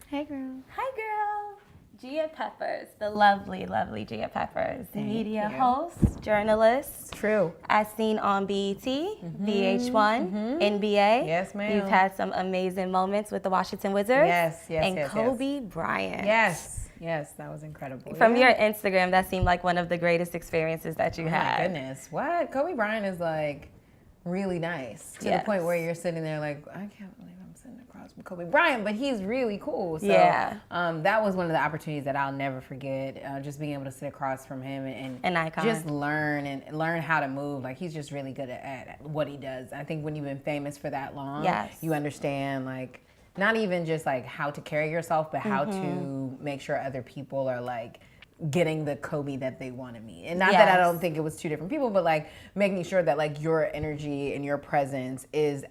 Hey, girl. Hi, girl. Gia Peppers, the lovely, lovely Gia Peppers, media host, journalist. True. As seen on BET, VH1, NBA. Yes, ma'am. You've had some amazing moments with the Washington Wizards. Yes, and Kobe Bryant. Yes, that was incredible. From your Instagram, that seemed like one of the greatest experiences that you had. Oh, my goodness. What? Kobe Bryant is like really nice to the point where you're sitting there like, I can't believe I'm sitting across from Kobe Bryant, but he's really cool. So that was one of the opportunities that I'll never forget. Just being able to sit across from him and an icon. Just learn how to move. Like, he's just really good at what he does. I think when you've been famous for that long, you understand like not even just like how to carry yourself, but how to make sure other people are like getting the Kobe that they want to meet. And not that I don't think it was two different people, but like making sure that like your energy and your presence is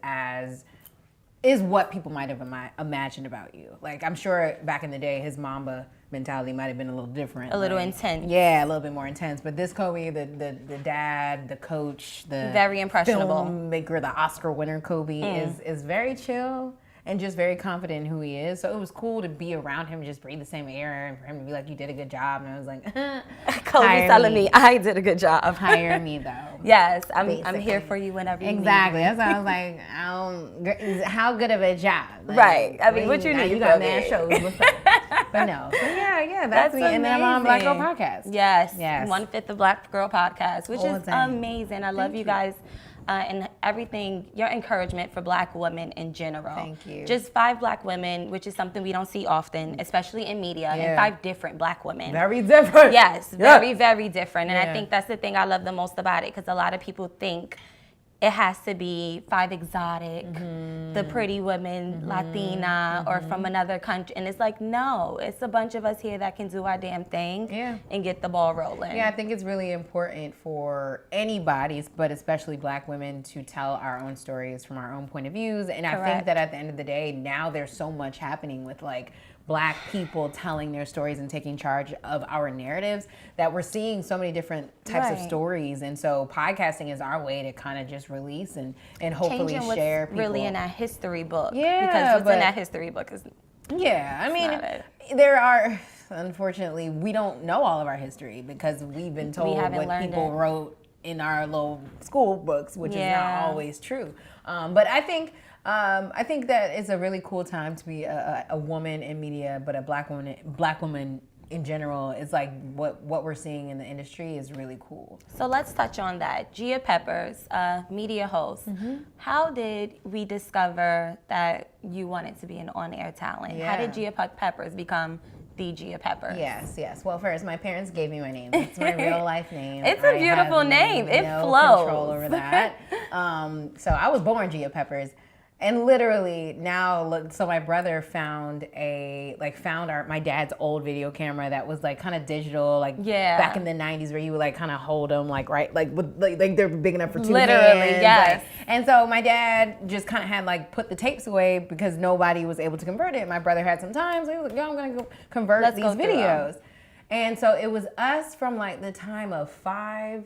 what people might have imagined about you. Like, I'm sure back in the day, his Mamba mentality might have been a little different. A little intense. Yeah, a little bit more intense. But this Kobe, the dad, the coach, the very impressionable filmmaker, the Oscar winner Kobe is very chill and just very confident in who he is. So it was cool to be around him, just breathe the same air, and for him to be like, you did a good job. And I was like, Kobe's telling me I did a good job. Hire me, though. Yes, I'm here for you whenever you need. Exactly. That's why I was like, how good of a job? Like, right. I mean, what you need? You got mad shows. But no. So yeah, that's me. And then I'm on Black Girl Podcast. Yes. 1/5 of Black Girl Podcast, which is amazing. I love you guys. And everything, your encouragement for Black women in general. Thank you. Just 5 Black women, which is something we don't see often, especially in media, and 5 different Black women. Very different. Yes, very, very different. And I think that's the thing I love the most about it, because a lot of people think it has to be 5 exotic, the pretty women, Latina, or from another country. And it's like, no, it's a bunch of us here that can do our damn thing and get the ball rolling. Yeah, I think it's really important for anybody, but especially Black women, to tell our own stories from our own point of views. And I think that at the end of the day, now there's so much happening with like Black people telling their stories and taking charge of our narratives that we're seeing so many different types of stories. And so podcasting is our way to kind of just release and hopefully changing share what's people. Really in that history book. Yeah, because what's in that history book is I mean, there are, unfortunately, we don't know all of our history because we've been told what people wrote in our little school books, which is not always true. But I think that it's a really cool time to be a woman in media, but a black woman in general. Is like what we're seeing in the industry is really cool. So let's touch on that. Gia Peppers, media host. How did we discover that you wanted to be an on-air talent? How did Gia Peppers become the Gia Peppers? Yes. Well, first, my parents gave me my name. It's my real life name. It's a beautiful name. It flows. No control over that. So I was born Gia Peppers. And literally now, look, so my brother found my dad's old video camera that was like kind of digital, like back in the 90s, where you would like kind of hold them like they're big enough for 2 hands. Yes. And so my dad just kind of had like put the tapes away because nobody was able to convert it. My brother had some time, so he was like, yo, I'm gonna go convert these videos. And so it was us from like the time of 5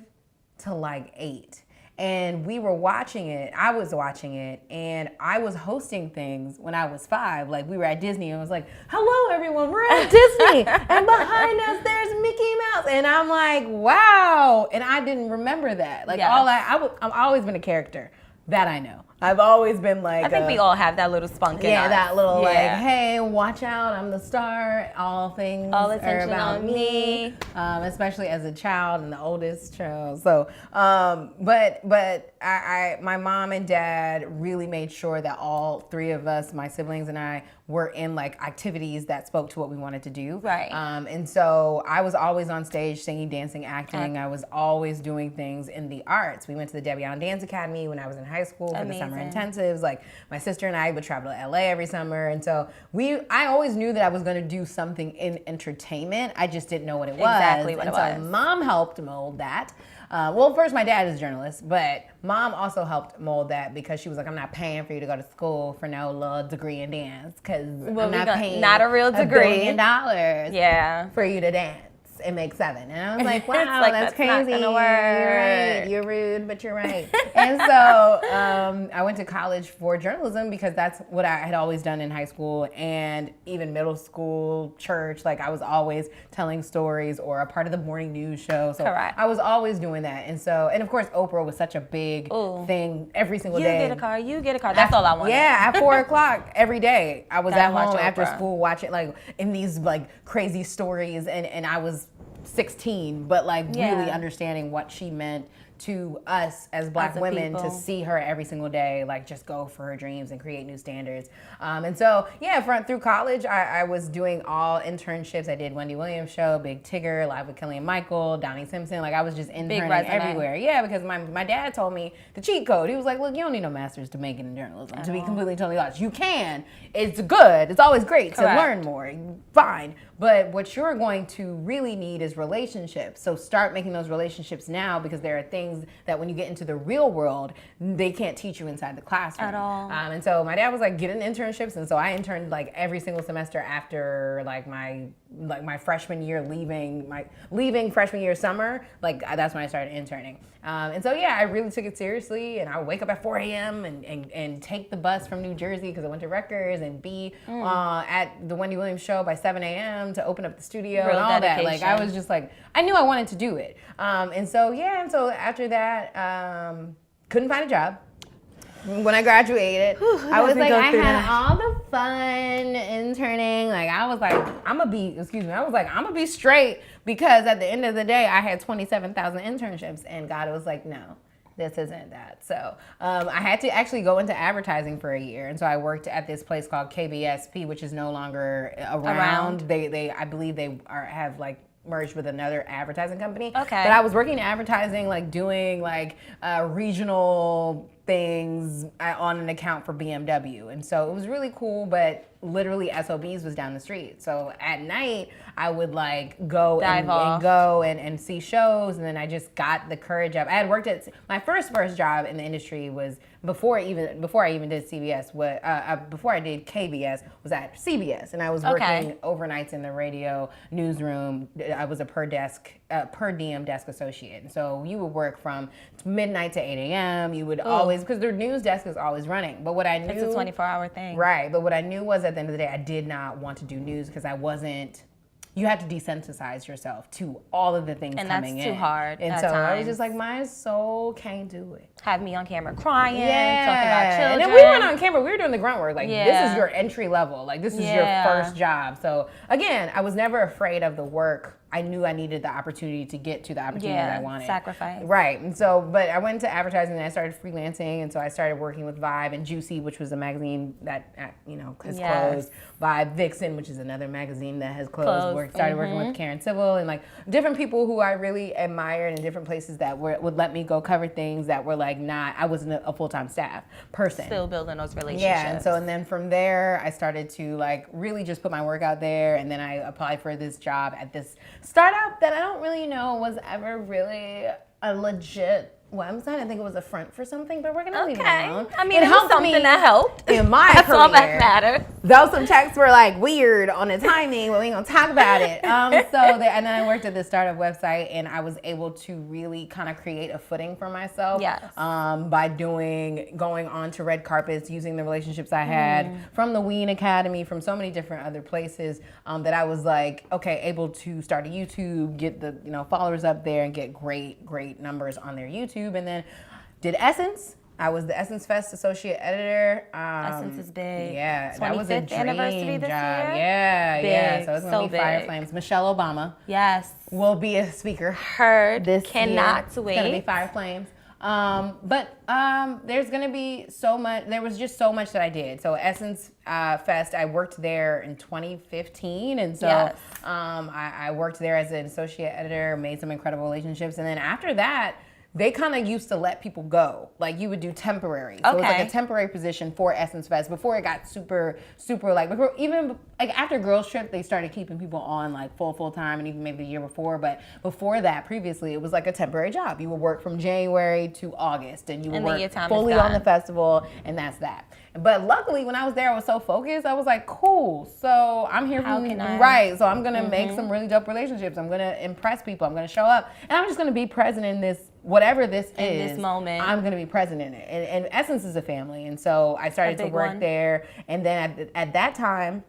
to like 8. And we were watching it. I was watching it, and I was hosting things when I was 5. Like, we were at Disney, and I was like, "Hello, everyone, we're at Disney, and behind us there's Mickey Mouse." And I'm like, "Wow!" And I didn't remember that. Like, I've always been a character that I know. I've always been like, I think we all have that little spunk in us. That little like, hey, watch out, I'm the star. All attention are about me. Especially as a child and the oldest child. So, but my mom and dad really made sure that all 3 of us, my siblings and I, were in like activities that spoke to what we wanted to do. Right. And so I was always on stage singing, dancing, acting. I was always doing things in the arts. We went to the Debbie Allen Dance Academy when I was in high school for the summer intensives. Like, my sister and I would travel to LA every summer. And so I always knew that I was going to do something in entertainment. I just didn't know what it was. Exactly what it was. So mom helped mold that. Well, first, my dad is a journalist, but mom also helped mold that because she was like, I'm not paying for you to go to school for no little degree in dance because I'm not paying not a real degree. $1 billion for you to dance. and make 7. And I was like, wow, like, that's crazy. Not gonna work. You're right. You're rude, but you're right. And so I went to college for journalism because that's what I had always done in high school and even middle school, church. Like I was always telling stories or a part of the morning news show. So Correct. I was always doing that. And so, and of course, Oprah was such a big thing every single day. You get a car. That's all I wanted. Yeah, at 4 o'clock every day. I was at home after Oprah. school watching like in these like crazy stories and I was 16, but like really understanding what she meant to us as Black women to see her every single day, like just go for her dreams and create new standards. And so, through college, I was doing all internships. I did Wendy Williams show, Big Tigger, Live with Kelly and Michael, Donnie Simpson. Like I was just interning everywhere. Yeah, because my dad told me the cheat code. He was like, look, you don't need no master's to make it in journalism. To be completely totally honest, you can. It's good. It's always great to learn more. Fine. But what you're going to really need is relationships. So start making those relationships now because there are things that when you get into the real world, they can't teach you inside the classroom. At all. And so my dad was like, get in internships. And so I interned like every single semester after like my freshman year leaving freshman year summer. Like that's when I started interning. And so, I really took it seriously. And I would wake up at 4 a.m. and take the bus from New Jersey because I went to Rutgers and be at the Wendy Williams show by 7 a.m. to open up the studio and all that. Like I was just like, I knew I wanted to do it. And so after that, couldn't find a job. When I graduated, I was like, I had all the fun interning. Like I was like, I'm gonna be straight because at the end of the day, I had 27,000 internships, and God was like, no, this isn't that. So I had to actually go into advertising for a year, and so I worked at this place called KBSP, which is no longer around. They I believe they have like merged with another advertising company. Okay. But I was working in advertising, like doing like regional things on an account for BMW. And so it was really cool, but literally SOBs was down the street. So at night, I would like go and see shows. And then I just got the courage up. I had worked at my first job in the industry was before I even did CBS. Before I did KBS was at CBS, and I was working overnights in the radio newsroom. I was a per diem desk associate. And so you would work from midnight to 8 a.m. You would always, because their news desk is always running. But what I knew, it's a 24-hour thing, right? But what I knew was at the end of the day, I did not want to do news because I wasn't. You have to desensitize yourself to all of the things coming in. And that's too hard. And so I was just like, my soul can't do it. Have me on camera crying, talking about children. And then we weren't on camera. We were doing the grunt work. Like, this is your entry level. Like, this is your first job. So, again, I was never afraid of the work. I knew I needed the opportunity to get to the opportunity that I wanted. Sacrifice. Right. And so, but I went into advertising and I started freelancing. And so I started working with Vibe and Juicy, which was a magazine that, has closed. Vibe Vixen, which is another magazine that has closed. Started working with Karen Civil and like different people who I really admired in different places that would let me go cover things that were like I wasn't a full-time staff person. Still building those relationships. Yeah, and then from there, I started to like really just put my work out there, and then I applied for this job at this startup that I don't really know was ever really a legit website. I think it was a front for something, but we're gonna leave it alone. I mean, it was something that helped in my That's career. all that matters. Though some texts were like weird on the timing, but we ain't gonna talk about it. And then I worked at this startup website, and I was able to really kind of create a footing for myself. Yes. By going on to red carpets, using the relationships I had from the Ween Academy, from so many different other places, that I was like, able to start a YouTube, get the followers up there, and get great numbers on their YouTube. And then did Essence. I was the Essence Fest associate editor. Essence is big. Yeah, that was a dream anniversary this job. year? Yeah. So it's gonna be big. Fire Flames. Michelle Obama. Yes. Will be a speaker. Heard. This Cannot year. wait. It's gonna be Fire Flames. There's gonna be so much. There was just so much that I did. So Essence Fest, I worked there in 2015, and so I worked there as an associate editor, made some incredible relationships, and then after that, they kind of used to let people go. Like you would do temporary. So it was like a temporary position for Essence Fest before it got super like, even like after Girls Trip, they started keeping people on like full time, and even maybe the year before. But before that, previously, it was like a temporary job. You would work from January to August, and you would work fully on the festival, and that's that. But luckily, when I was there, I was so focused. I was like, cool. So I'm here How can I? Right. So I'm going to make some really dope relationships. I'm going to impress people. I'm going to show up. And I'm just going to be present in this, whatever this is. In this moment. I'm going to be present in it. And Essence is a family. And so I started to work there. And then at that time,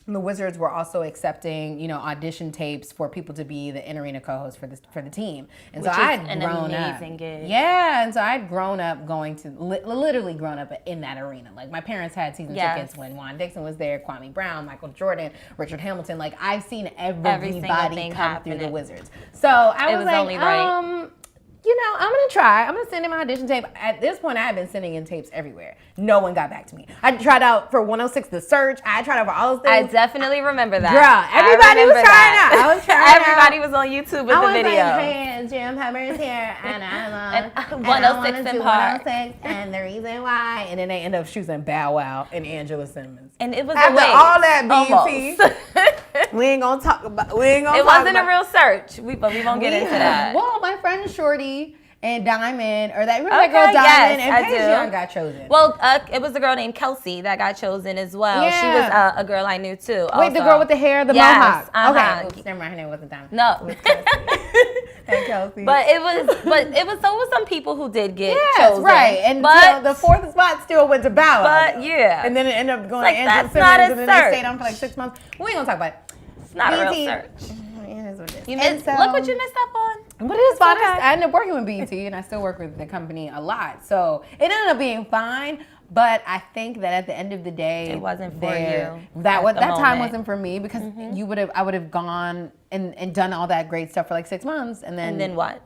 the Wizards were also accepting, you know, audition tapes for people to be the in-arena co-host for the team. And Which so I had an grown amazing up. gig. Yeah, and so I'd grown up going to, literally grown up in that arena. Like, my parents had season tickets when Juan Dixon was there, Kwame Brown, Michael Jordan, Richard Hamilton. Like, I've seen everybody come through the Wizards. So I was like, only right. You know, I'm going to try. I'm going to send in my audition tape. At this point, I had been sending in tapes everywhere. No one got back to me. I tried out for 106 The Search. I tried out for all those things. I definitely remember that. Girl, everybody was trying out. I was trying Everybody was on YouTube with the video. I was like, hey, Gia Peppers here, and I love 106 in Park. 106, and the reason why. And then they end up choosing Bow Wow and Angela Simmons. And it was after a waste. all that, BET, we ain't gonna talk about. It wasn't a real search. But we won't get into that. Well, my friend Shorty and Diamond, or that remember that girl Diamond and Paige got chosen. Well, it was a girl named Kelsey that got chosen as well. Yeah. She was a girl I knew too. Wait, also. the girl with the hair, the mohawk. Uh-huh. Okay, oops, never mind. Her name wasn't Diamond. No. It was Kelsey. And Kelsey. But it was some people who did get chosen. Right. And but the fourth spot still went to Bow Wow. But yeah. And then it ended up going like, to Angela that's Simmons, not a and then they search. stayed on for like 6 months. We ain't gonna talk about it. It's not a real search. You missed, look what you missed up on. But it is fine. Okay. I ended up working with BET, and I still work with the company a lot. So it ended up being fine. But I think that at the end of the day, it wasn't for you. That time wasn't for me, because I would have gone and done all that great stuff for like 6 months, and then what?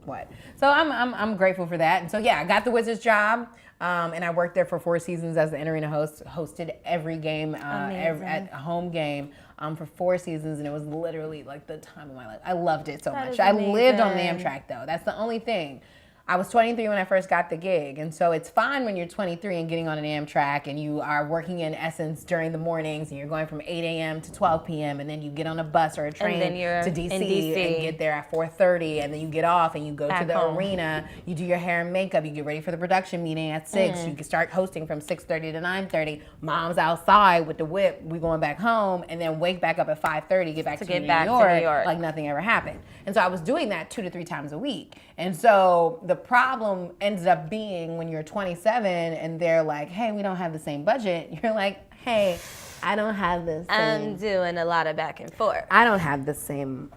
What? So I'm grateful for that. And so yeah, I got the Wizards job. And I worked there for 4 seasons as the in-arena host, hosted every game, at a home game for 4 seasons, and it was literally like the time of my life. I loved it so much. I lived on the Amtrak, though. That's the only thing. I was 23 when I first got the gig, and so it's fine when you're 23 and getting on an Amtrak and you are working in Essence during the mornings and you're going from 8 a.m. to 12 p.m. and then you get on a bus or a train to DC and get there at 4:30, and then you get off and you go to the arena, you do your hair and makeup, you get ready for the production meeting at 6, you can start hosting from 6:30 to 9:30, mom's outside with the whip, we going back home, and then wake back up at 5:30, get back to New York like nothing ever happened. And so I was doing that 2 to 3 times a week. And so the problem ends up being when you're 27 and they're like, hey, we don't have the same budget. You're like, hey, I don't have the same. I'm doing a lot of back and forth. I don't have the same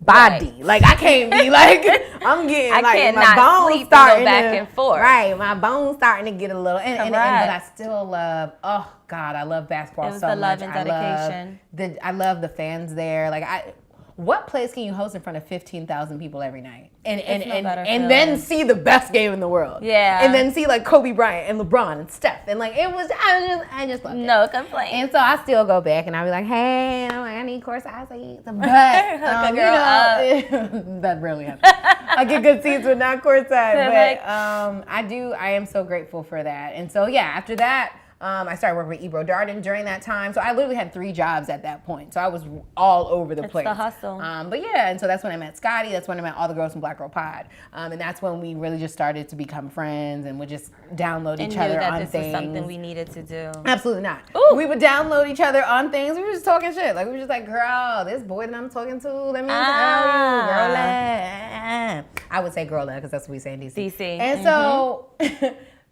body. Right. Like, I can't be like, I'm getting like my bones starting back and forth. Right, my bones starting to get a little, but I still love, oh God, I love basketball so much. The love and dedication. I love the fans there. Like, what place can you host in front of 15,000 people every night? And then see the best game in the world. Yeah. And then see like Kobe Bryant and LeBron and Steph. And like I just loved it. No complaint. And so I still go back and I'll be like, hey, I need courtside seats. But that really happens. I get good seats but not courtside. But I am so grateful for that. And so yeah, after that, I started working with Ebro Darden during that time. So I literally had 3 jobs at that point. So I was all over the place. It's the hustle. But yeah, and so that's when I met Scotty. That's when I met all the girls from Black Girl Pod. And that's when we really just started to become friends and would just download each other on things. And knew that this was something we needed to do. Absolutely not. Ooh. We would download each other on things. We were just talking shit. Like, we were just like, girl, this boy that I'm talking to, let me tell you, girl. I would say girl because that's what we say in DC. And so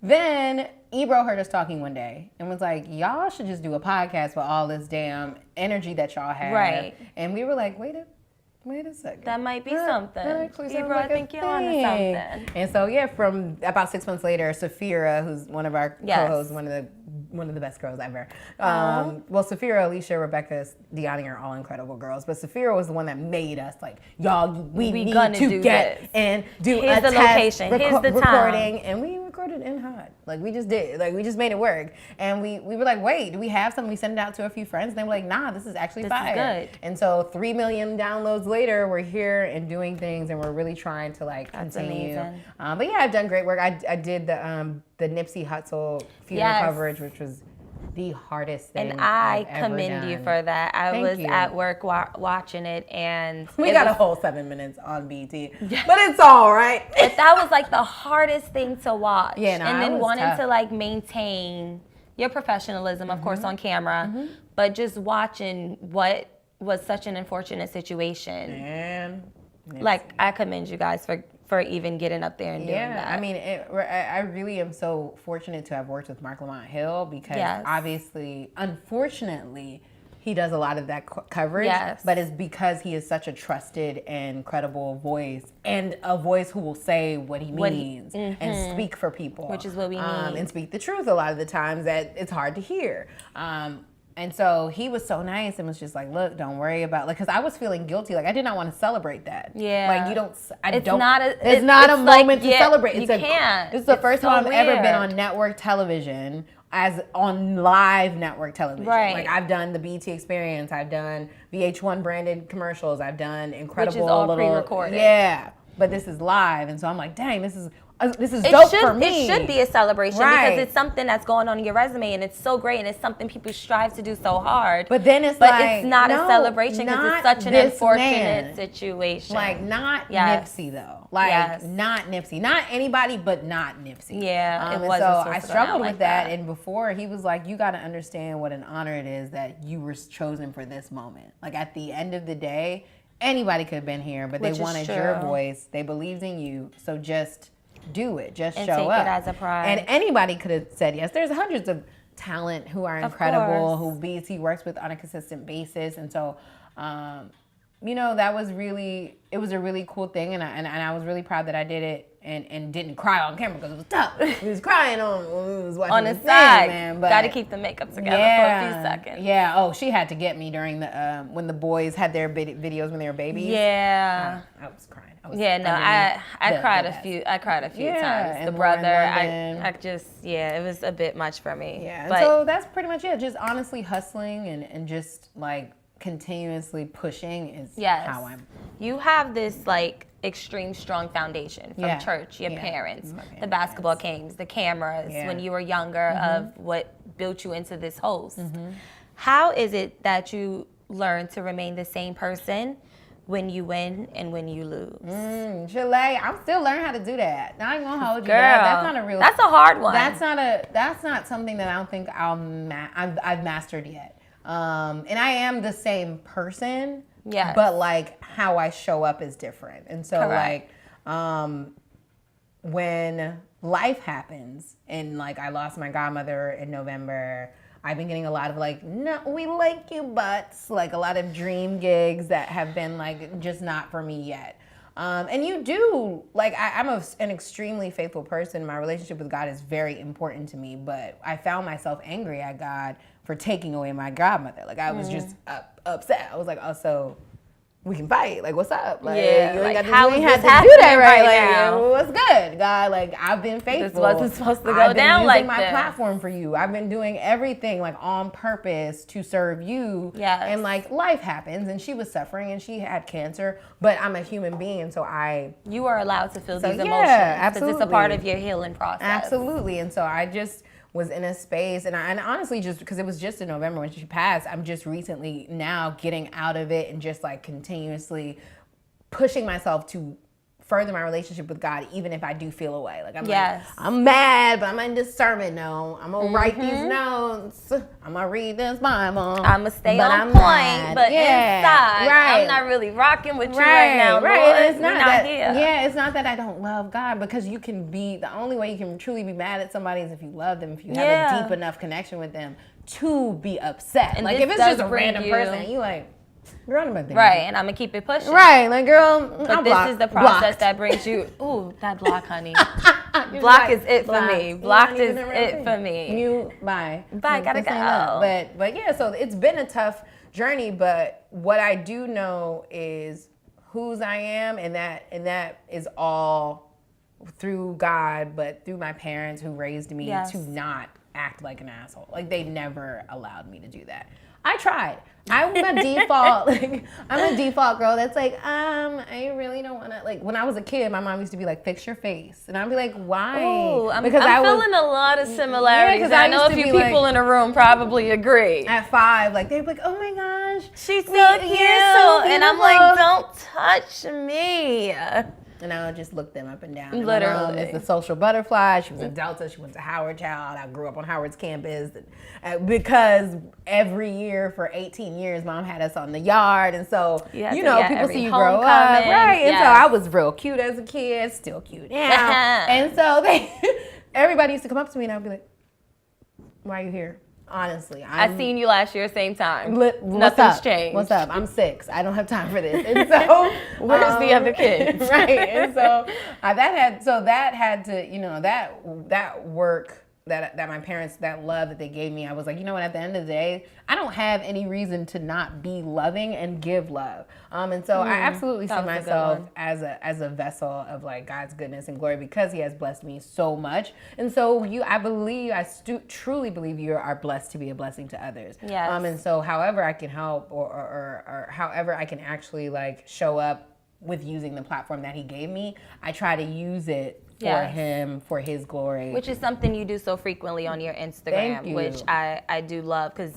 then Ebro heard us talking one day and was like, y'all should just do a podcast with all this damn energy that y'all have. Right. And we were like, wait a second. That might be something. Ebro, I think you're on to something. And so yeah, from about 6 months later, Safira, who's one of our co-hosts, one of the best girls ever. Well, Safira, Alicia, Rebecca, Deani are all incredible girls, but Safira was the one that made us like, y'all, we need to get this. And do Here's the location. Here's the recording, and we recorded in Hot. Like, we just did. Like, we just made it work. And we were like, wait, do we have something? We sent it out to a few friends, and they were like, nah, this is actually fire. This is good. And so 3 million downloads later, we're here and doing things, and we're really trying to like continue. But yeah, I've done great work. I did the Nipsey Hussle funeral coverage, which was the hardest thing. And I I've ever commend done. you for that. I was you. at work watching it, and We got a whole 7 minutes on BT, but it's all right. But that was like the hardest thing to watch. Yeah, no, and it then was wanting tough. to like maintain your professionalism, of course, on camera, but just watching what was such an unfortunate situation. Man, like, I commend you guys for even getting up there and doing that. I mean, I really am so fortunate to have worked with Mark Lamont Hill because obviously, unfortunately, he does a lot of that coverage, but it's because he is such a trusted and credible voice, and a voice who will say what he means and speak for people. Which is what we need. And speak the truth a lot of the times that it's hard to hear. And so he was so nice and was just like, look, don't worry about, like, because I was feeling guilty. Like, I did not want to celebrate that. Yeah. Like, you don't, it's not a moment to celebrate. You can't. This is the first time I've ever been weird. on network television, as on live network television. Right. Like, I've done the BT Experience. I've done VH1 branded commercials. I've done incredible Which is all little, pre-recorded. Yeah. But this is live. And so I'm like, dang, this is It dope should, for me. It should be a celebration Right. because it's something that's going on in your resume, and it's so great, and it's something people strive to do so hard. But then it's it's not a celebration because it's such an man. unfortunate situation. Like, not Nipsey, though. Like, not Nipsey. Not anybody, but not Nipsey. Yeah, it and wasn't so supposed I to go struggled down with like that. that. And before, he was like, you got to understand what an honor it is that you were chosen for this moment. Like, at the end of the day, anybody could have been here, but Which they is wanted true. your voice. They believed in you. So just do it. Just And show take up. it as a pride. And anybody could have said yes. There's hundreds of talent who are incredible, who BET works with on a consistent basis. And so, you know, that was really, it was a really cool thing. And I was really proud that I did it and didn't cry on camera because it was tough. We was crying when we was watching on the the side, man. got to keep the makeup together for a few seconds. Yeah. Oh, she had to get me during the when the boys had their videos when they were babies. Yeah. I was crying. I cried a few. I cried a few times. and The Lauren brother, London. I just, it was a bit much for me. Yeah. And but so that's pretty much it. Just honestly hustling and just like continuously pushing is how I'm. You have this like extreme strong foundation from church, your parents, the basketball games, the cameras when you were younger of what built you into this host. How is it that you learn to remain the same person when you win and when you lose? Chile, I'm still learning how to do that. Not even gonna hold you. Girl, That's not a real. That's a hard one. That's not something that I don't think I've mastered yet. And I am the same person. Yes. But like how I show up is different. And so like when life happens and like I lost my godmother in November, I've been getting a lot of like, no, we like you, butts. Like a lot of dream gigs that have been like just not for me yet. And you do, like, I'm an extremely faithful person. My relationship with God is very important to me, but I found myself angry at God for taking away my godmother. Like, I was just upset. I was like, oh, so we can fight. Like, what's up? Like, you ain't how got to, is you ain't this had to do that happening right, right like, now? what's good, God? Like, I've been faithful. This wasn't supposed to go I've been down using like my this. platform for you. I've been doing everything, like, on purpose to serve you. Yes. And, like, life happens, and she was suffering, and she had cancer, but I'm a human being, and so You are allowed to feel these emotions. absolutely. Because it's a part of your healing process. Absolutely. And so I just was in a space, and honestly, just because it was just in November when she passed, I'm just recently now getting out of it and just, like, continuously pushing myself to further my relationship with God, even if I do feel away. Like, I'm mad, but I'm in discernment. No, I'm gonna write these notes. I'm gonna read this Bible. I'm gonna stay on point, mad. but inside, I'm not really rocking with you right now, Lord. It's not that. Here. Yeah, it's not that I don't love God, because you can be, the only way you can truly be mad at somebody is if you love them, if you have a deep enough connection with them to be upset. And like, if it's just a random person, you like, you're on my thing. Right, and I'm gonna keep it pushing. Right, like, girl, but this is the process that brings you. Ooh, that block, honey. Block is it for me. Blocked is it for me. Bye, gotta go. But yeah, so it's been a tough journey. But what I do know is whose I am, and that is all through God, but through my parents who raised me to not act like an asshole. Like, they never allowed me to do that. I tried. I'm a default, I'm a default girl that's like, I really don't want to, like, when I was a kid, my mom used to be like, fix your face. And I'd be like, why? Ooh, I'm feeling a lot of similarities. Yeah, I know a few people in the room probably agree. At 5, like, they'd be like, oh my gosh. She's so cute. And I'm like, don't touch me. And I would just look them up and down. Literally. My mom is the social butterfly. She was a Delta. She went to Howard Child. I grew up on Howard's campus. Because every year for 18 years, Mom had us on the yard. And so, people see you grow up. Right. And so I was real cute as a kid, still cute now. And so everybody used to come up to me and I'd be like, why are you here? Honestly, I seen you last year, same time. Nothing's changed. What's up? I'm 6. I don't have time for this. And so, where's the other kids? Right. And so that had to, that work that my parents, that love that they gave me, I was like, you know what? At the end of the day, I don't have any reason to not be loving and give love. And so I absolutely see myself as a vessel of like God's goodness and glory because He has blessed me so much. And so I truly believe you are blessed to be a blessing to others. Yes. And so however I can help or however I can actually like show up with using the platform that He gave me, I try to use it for Him, for His glory. Which is something you do so frequently on your Instagram, which I do love, because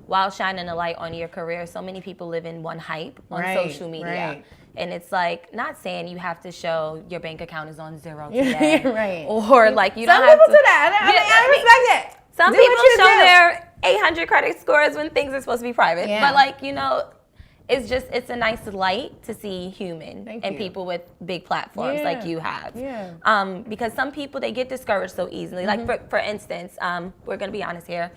while shining a light on your career, so many people live in one hype on social media. Right. And it's like, not saying you have to show your bank account is on 0 today. Right. Or like you don't have to. Some people do that. I respect it. Some people show their 800 credit scores when things are supposed to be private. Yeah. But like, it's a nice light to see human and people with big platforms like you have. Yeah. Because some people, they get discouraged so easily. Like for instance, we're gonna be honest here.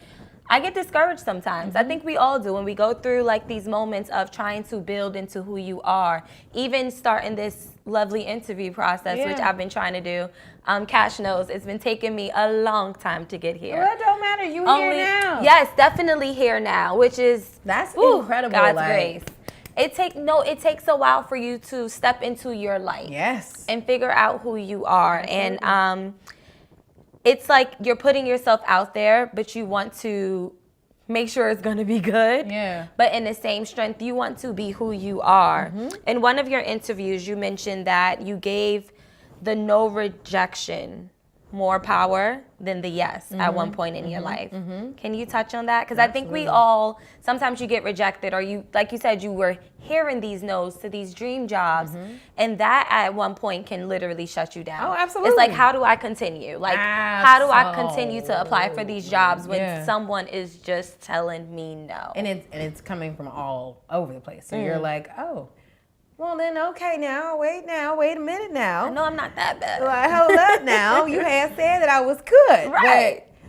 I get discouraged sometimes. I think we all do when we go through like these moments of trying to build into who you are. Even starting this lovely interview process, which I've been trying to do. Cash knows it's been taking me a long time to get here. Well, it don't matter. You here now. Yes, definitely here now, which is incredible. God's grace. It takes a while for you to step into your light. Yes. And figure out who you are. Absolutely. And it's like you're putting yourself out there, but you want to make sure it's going to be good. Yeah. But in the same strength, you want to be who you are. In one of your interviews, you mentioned that you gave the no rejection more power than the yes at one point in your life. Can you touch on that? Because I think we all, sometimes you get rejected, or you, like you said, you were hearing these no's to these dream jobs, and that at one point can literally shut you down. Oh, absolutely. It's like, how do I continue? Like, how do I continue to apply for these jobs when someone is just telling me no? And it's coming from all over the place. So you're like, oh, well then, okay now, wait a minute now. I know I'm not that bad. Like, hold up now. You had said that I was good. Right. But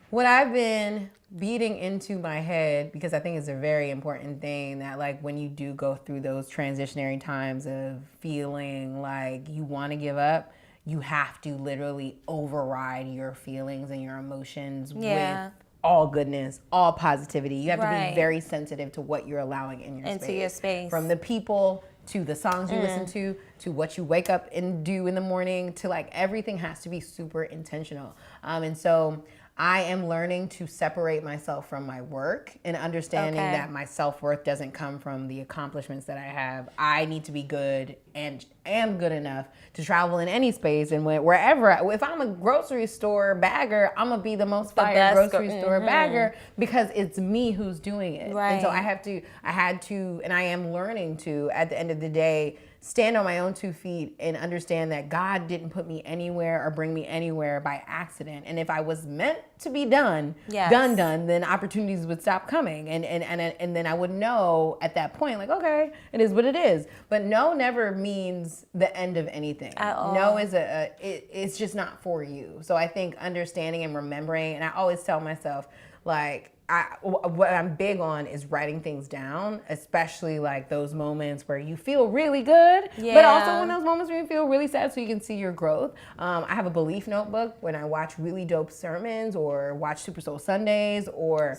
what I've been beating into my head, because I think it's a very important thing, that like when you do go through those transitionary times of feeling like you want to give up, you have to literally override your feelings and your emotions with all goodness, all positivity. You have to be very sensitive to what you're allowing in your space. From the people to the songs you listen to what you wake up and do in the morning, to like everything has to be super intentional. And so I am learning to separate myself from my work and understanding that my self-worth doesn't come from the accomplishments that I have. I need to be good and am good enough to travel in any space and wherever. If I'm a grocery store bagger, I'm going to be the most fire grocery store bagger because it's me who's doing it. Right. And so I had to, and I am learning to, at the end of the day, stand on my own 2 feet and understand that God didn't put me anywhere or bring me anywhere by accident. And if I was meant to be done, then opportunities would stop coming. And then I would know at that point, like, okay, it is what it is. But no never means the end of anything. At all. No is it's just not for you. So I think understanding and remembering, and I always tell myself, like, what I'm big on is writing things down, especially like those moments where you feel really good, but also in those moments where you feel really sad, so you can see your growth. I have a belief notebook when I watch really dope sermons or watch Super Soul Sundays or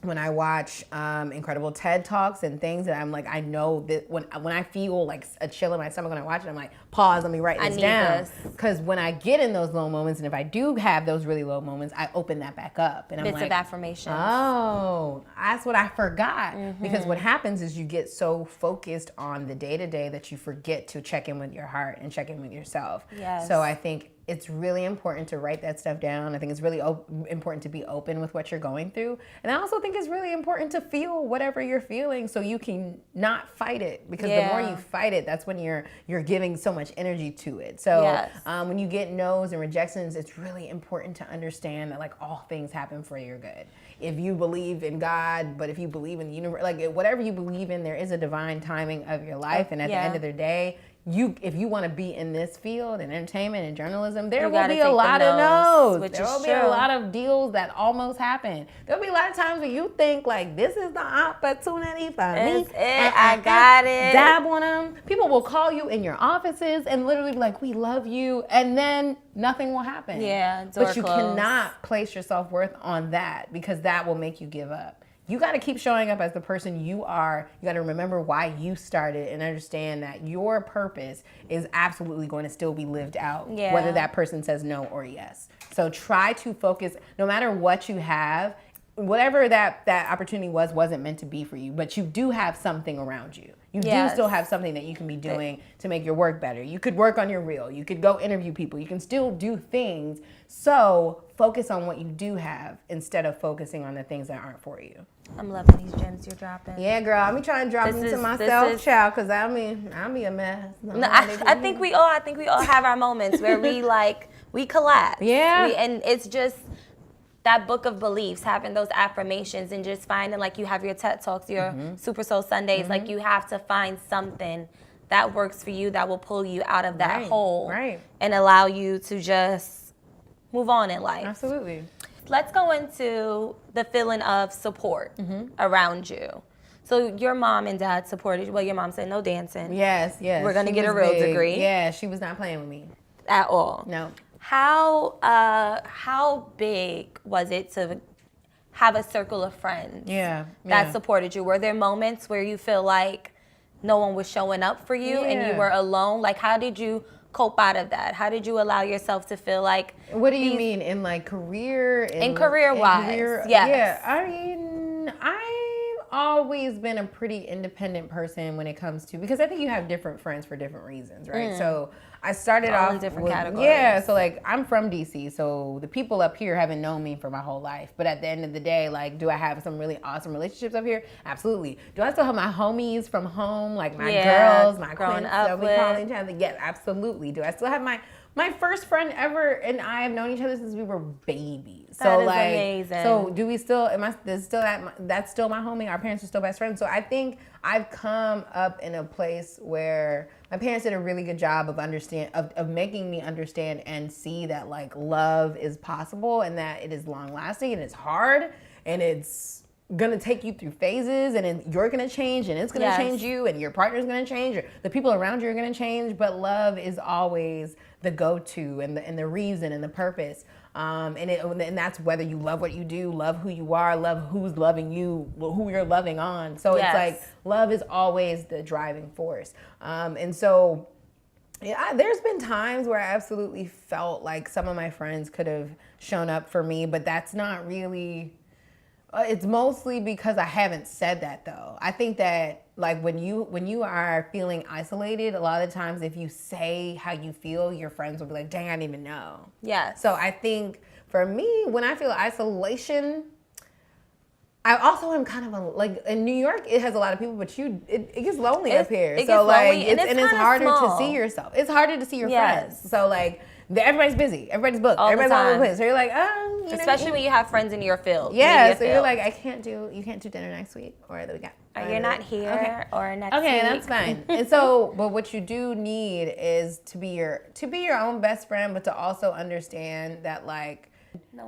when I watch incredible TED Talks and things that I'm like, I know that when I feel like a chill in my stomach when I watch it, I'm like, pause, let me write this down. Because when I get in those low moments, and if I do have those really low moments, I open that back up. And I'm like, Positive affirmations. Oh, that's what I forgot. Because what happens is you get so focused on the day-to-day that you forget to check in with your heart and check in with yourself. Yes. So I think it's really important to write that stuff down. I think it's really important to be open with what you're going through. And I also think it's really important to feel whatever you're feeling so you can not fight it. Because the more you fight it, that's when you're giving so much energy to it. So when you get no's and rejections, it's really important to understand that like all things happen for your good. If you believe in God, but if you believe in the universe, like whatever you believe in, there is a divine timing of your life. And at the end of the day, if you want to be in this field in entertainment and journalism, there will be a lot of no's. There will be a lot of deals that almost happen. There'll be a lot of times where you think like, this is the opportunity for me. I got it. Dab on them. People will call you in your offices and literally be like, we love you. And then nothing will happen. Yeah, but you cannot place your self-worth on that because that will make you give up. You got to keep showing up as the person you are. You got to remember why you started and understand that your purpose is absolutely going to still be lived out, whether that person says no or yes. So try to focus, no matter what you have, whatever that opportunity wasn't meant to be for you, but you do have something around you. You do still have something that you can be doing to make your work better. You could work on your reel. You could go interview people. You can still do things. So focus on what you do have instead of focusing on the things that aren't for you. I'm loving these gems you're dropping. Yeah, girl. I'm trying to drop them to myself, child, because I'll be a mess. No, I think we all have our moments where we collapse. Yeah. And it's just that book of beliefs, having those affirmations and just finding like you have your TED Talks, your Super Soul Sundays, like you have to find something that works for you that will pull you out of that hole and allow you to just move on in life. Absolutely. Let's go into the feeling of support around you. So your mom and dad supported you. Well, your mom said no dancing. Yes. We're going to get a real degree. Yeah, she was not playing with me. At all. No. How big was it to have a circle of friends that supported you? Were there moments where you feel like no one was showing up for you and you were alone? Like, how did you cope out of that? How did you allow yourself to feel like... What do you mean? In like career? In career-wise, yes. Yeah, I mean, I've always been a pretty independent person when it comes to... Because I think you have different friends for different reasons, right? So I started off in different categories. Yeah, so like I'm from DC, so the people up here haven't known me for my whole life. But at the end of the day, like, do I have some really awesome relationships up here? Absolutely. Do I still have my homies from home, like my girls, my growing quints up that we call each other? Yes, absolutely. Do I still have my first friend ever, and I have known each other since we were babies. That is amazing. So do we still? That's still my homie. Our parents are still best friends. So I think I've come up in a place where my parents did a really good job of making me understand and see that like love is possible and that it is long lasting and it's hard and it's gonna take you through phases and you're gonna change and it's gonna change you and your partner's gonna change or the people around you are gonna change, but love is always the go-to and the reason and the purpose. And that's whether you love what you do, love who you are, love who's loving you, who you're loving on. So it's like love is always the driving force. And so there's been times where I absolutely felt like some of my friends could have shown up for me, but that's not really... it's mostly because I haven't said that though. I think that like when you are feeling isolated, a lot of times if you say how you feel, your friends will be like, dang, I didn't even know. Yes. So I think for me, when I feel isolation, I also am kind of like in New York, it has a lot of people, but it gets lonely up here. It gets lonely, and it's harder small. to see yourself. It's harder to see your friends. So like everybody's busy, everybody's booked, everybody's all over the place. So you're like, especially when you have friends in your field. Yeah, so you're like, you can't do dinner next week or the weekend. Or you're not here or next week. Okay, that's fine. And so, but what you do need is to be your own best friend, but to also understand that like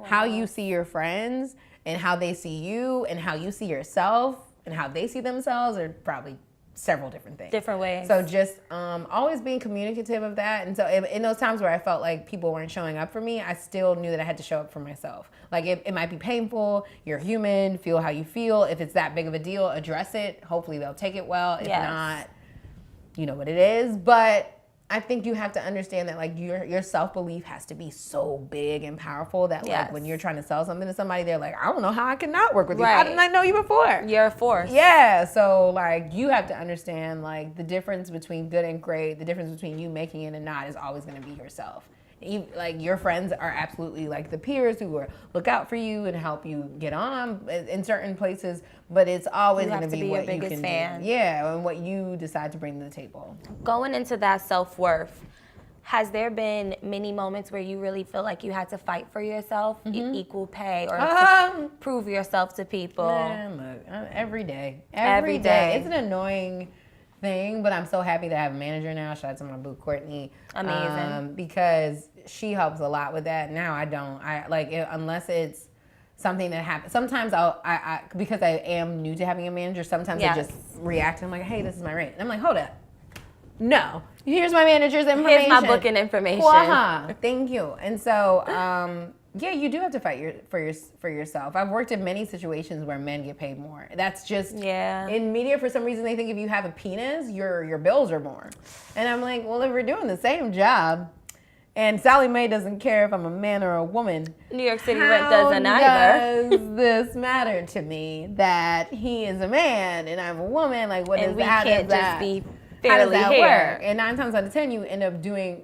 how you see your friends and how they see you and how you see yourself and how they see themselves are probably several different things. Different ways. So just always being communicative of that. And so in those times where I felt like people weren't showing up for me, I still knew that I had to show up for myself. Like it might be painful. You're human. Feel how you feel. If it's that big of a deal, address it. Hopefully they'll take it well. If not, you know what it is. But I think you have to understand that like your self-belief has to be so big and powerful that like when you're trying to sell something to somebody, they're like, I don't know how I cannot work with you. How didn't I know you before? You're a force. Yeah. So like you have to understand like the difference between good and great, the difference between you making it and not is always going to be yourself. Like your friends are absolutely like the peers who are look out for you and help you get on in certain places, but it's always going to be what you can do. Yeah, and what you decide to bring to the table. Going into that self-worth, has there been many moments where you really feel like you had to fight for yourself, equal pay, or to prove yourself to people? Man, look, every day. Every day. It's an annoying thing, but I'm so happy to have a manager now. Shout out to my boo Courtney. Amazing. Because she helps a lot with that. Now I don't. Unless it's something that happens. Sometimes I because I am new to having a manager. Sometimes I just react. And I'm like, hey, this is my rate. And I'm like, hold up. No, here's my manager's information. Here's my booking information. Thank you. And so, yeah, you do have to fight for yourself. I've worked in many situations where men get paid more. That's just in media. For some reason, they think if you have a penis, your bills are more. And I'm like, well, if we're doing the same job, and Sally Mae doesn't care if I'm a man or a woman, New York City rent doesn't either. Does this matter to me that he is a man and I'm a woman? Like, what is that? And we can't just be how does that here. work? And 9 times out of 10, you end up doing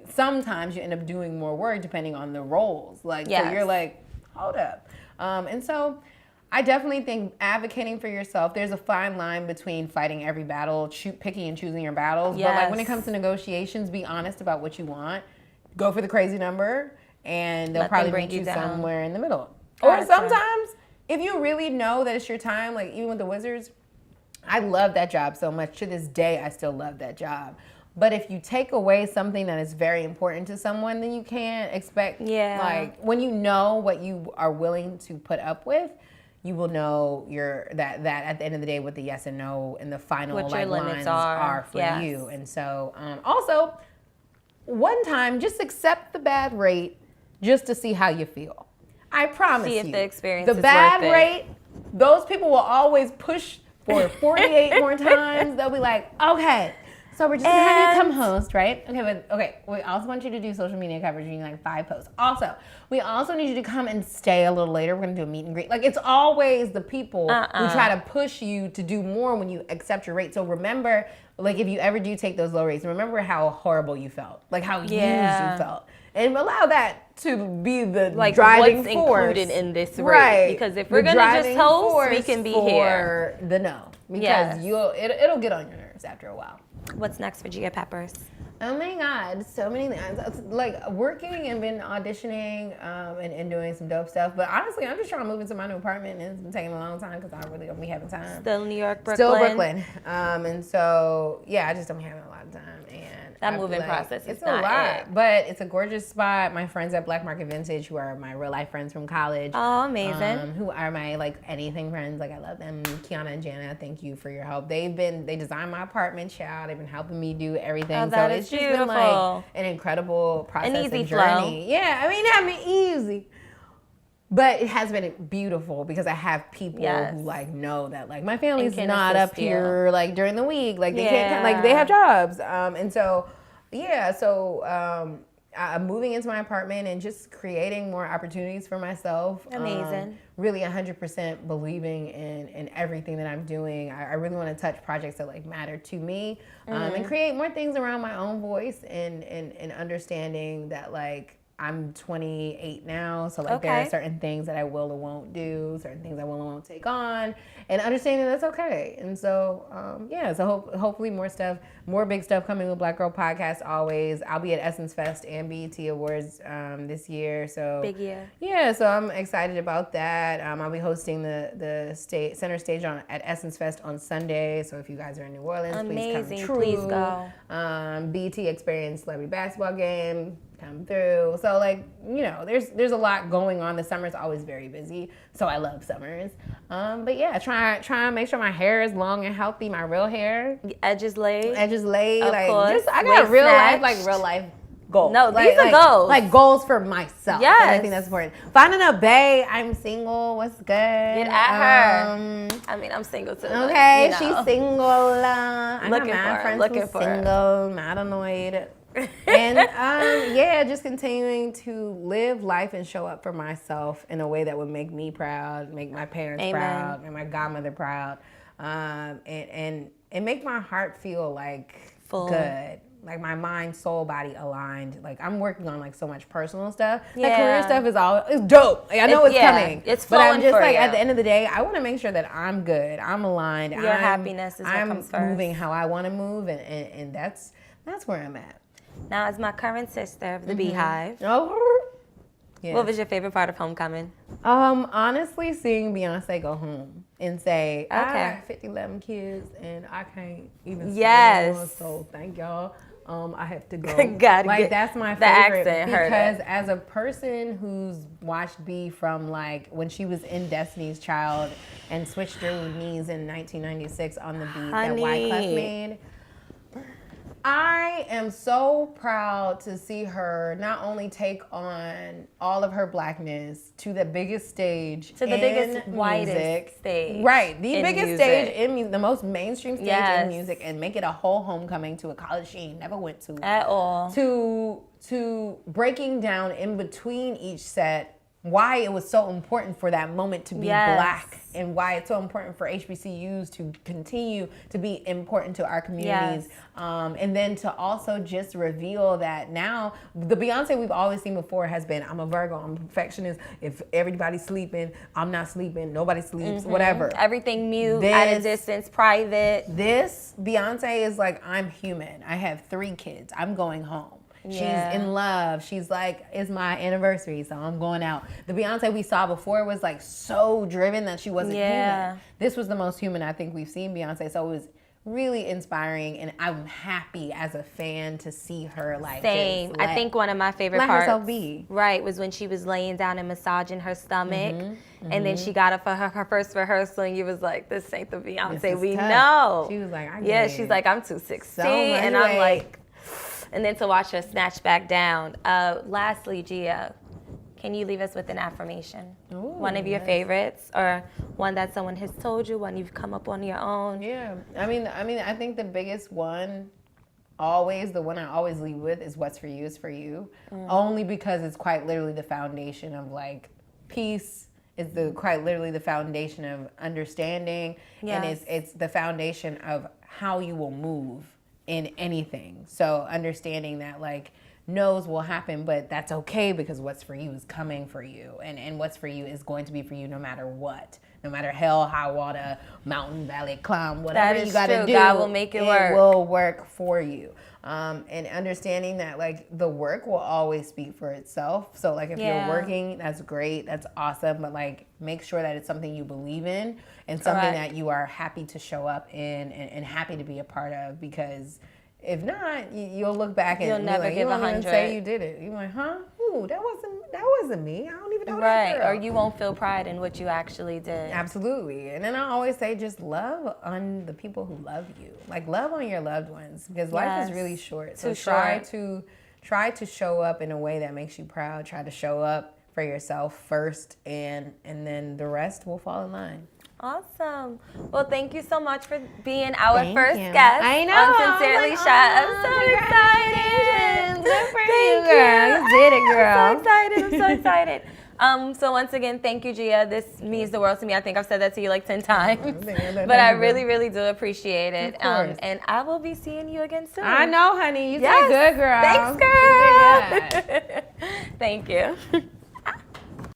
more work depending on the roles. Like, so you're like, hold up. And so I definitely think advocating for yourself, there's a fine line between fighting every battle, picking and choosing your battles. But like when it comes to negotiations, be honest about what you want. Go for the crazy number, and they'll probably meet you somewhere in the middle. Or sometimes, if you really know that it's your time, like even with the Wizards, I love that job so much. To this day, I still love that job. But if you take away something that is very important to someone, then you can't expect, like, when you know what you are willing to put up with, you will know that at the end of the day what the yes and no and the final what your lines limits are for you. And so, also, one time, just accept the bad rate just to see how you feel. I promise you. See if the experience is worth it. The bad rate, those people will always push for 48 more times. They'll be like, okay, so we're just gonna have you come host, right? Okay, we also want you to do social media coverage. You need like 5 posts. Also, we also need you to come and stay a little later. We're gonna do a meet and greet. Like, it's always the people who try to push you to do more when you accept your rate. So remember, like, if you ever do take those low rates, remember how horrible you felt, like how used you felt, and allow that to be the driving what's force included in this rate. Right. Because if we're gonna just host, we can be here. For the no, because it'll get on your nerves after a while. What's next for Gia Peppers? Oh my God, so many things. Like working and been auditioning and doing some dope stuff. But honestly, I'm just trying to move into my new apartment, and it's been taking a long time because I really don't be having time. Still New York, Brooklyn. Still Brooklyn. And so, I just don't be having a lot of time. And that moving process is it's a lot, but it's a gorgeous spot. My friends at Black Market Vintage, who are my real life friends from college. Oh, amazing. Who are my anything friends. Like, I love them. Kiana and Jana, thank you for your help. They designed my apartment, child. They've been helping me do everything. Oh, that is just beautiful. Been like an incredible process and easy and journey. flow. Yeah, I mean easy. But it has been beautiful because I have people who know that my family's not up here during the week. Like they can't they have jobs. And so I'm moving into my apartment and just creating more opportunities for myself. Amazing. Really 100% believing in everything that I'm doing. I really want to touch projects that matter to me, and create more things around my own voice and understanding that I'm 28 now, so there are certain things that I will or won't do, certain things I will or won't take on, and understanding that's okay. And so, hopefully more big stuff coming with Black Girl Podcast always. I'll be at Essence Fest and BET Awards this year, so big year. Yeah, so I'm excited about that. I'll be hosting the center stage at Essence Fest on Sunday. So if you guys are in New Orleans, please come true. Please go. BET Experience Celebrity Basketball Game. Come through. So there's a lot going on. The summer's always very busy, so I love summers. But try and make sure my hair is long and healthy. My real hair, edges laid. Of course. I got real life goals. No, these are goals. Goals for myself. Yes, and I think that's important. Finding a bae. I'm single. What's good? Get at her. I mean, I'm single too. Okay, she's single. I got my friends looking who's for single. Not annoyed. And just continuing to live life and show up for myself in a way that would make me proud, make my parents proud, and my godmother proud, and make my heart feel like full, good, like my mind, soul, body aligned. Like I'm working on like so much personal stuff. That career stuff is dope. Like, I know it's coming. It's but I'm just for like you. At the end of the day, I want to make sure that I'm good, I'm aligned, Your happiness is what comes first. I'm moving how I want to move, and that's where I'm at. Now, as my current sister of the Beehive, Yes. What was your favorite part of homecoming? Honestly, seeing Beyonce go home and say, I got 11 kids and I can't even say one, so thank y'all. I have to go. That's my favorite because as a person who's watched B from like when she was in Destiny's Child and switched her knees in 1996 on the beat that Wyclef made, I am so proud to see her not only take on all of her blackness to the biggest stage, to the biggest, widest stage, right? The biggest stage in music, the most mainstream stage in music, and make it a whole homecoming to a college she never went to at all. To breaking down in between each set why it was so important for that moment to be black and why it's so important for HBCUs to continue to be important to our communities. And then to also just reveal that now the Beyonce we've always seen before has been, I'm a Virgo, I'm a perfectionist. If everybody's sleeping, I'm not sleeping, nobody sleeps, whatever. Everything mute, at a distance, private. This Beyonce is like, I'm human. I have 3 kids. I'm going home. She's in love. She's like, it's my anniversary, so I'm going out. The Beyonce we saw before was like so driven that she wasn't human. This was the most human I think we've seen Beyonce, so it was really inspiring, and I'm happy as a fan to see her like same. I think one of my favorite parts, herself be. Right, was when she was laying down and massaging her stomach, and then she got up for her first rehearsal, and you was like, "This ain't the Beyonce we know." She was like, she's like, "I'm 216," and I'm like. And then to watch her snatch back down. Lastly, Gia, can you leave us with an affirmation? One of your favorites, or one that someone has told you, one you've come up on your own? Yeah, I mean, I think the biggest one, the one I always leave with is "What's for you is for you," only because it's quite literally the foundation of like peace. It's quite literally the foundation of understanding, and it's the foundation of how you will move in anything. So understanding that like no's will happen, but that's okay because what's for you is coming for you, and what's for you is going to be for you no matter what, no matter hell, high water, mountain, valley, climb, whatever you gotta do. God will make it work. It will work for you. And understanding that like the work will always speak for itself. So like if you're working, that's great, that's awesome, but like make sure that it's something you believe in and something that you are happy to show up in and happy to be a part of, because if not, you'll look back and you'll never like, give 100. Even say you did it. You're like, huh? Ooh, that wasn't me. I don't even know that girl. Or you won't feel pride in what you actually did. Absolutely. And then I always say, just love on the people who love you. Like love on your loved ones, because life is really short. So try to show up in a way that makes you proud. Try to show up for yourself first, and then the rest will fall in line. Awesome. Well, thank you so much for being our first guest. I know. On Sincerely Shy. I'm so excited. Good for you, girl. You did it, girl. I'm so excited. So once again, thank you, Gia. This means the world to me. I think I've said that to you like 10 times. But I really, really do appreciate it. And I will be seeing you again soon. I know, honey. You did good, girl. Thanks, girl. Thank you.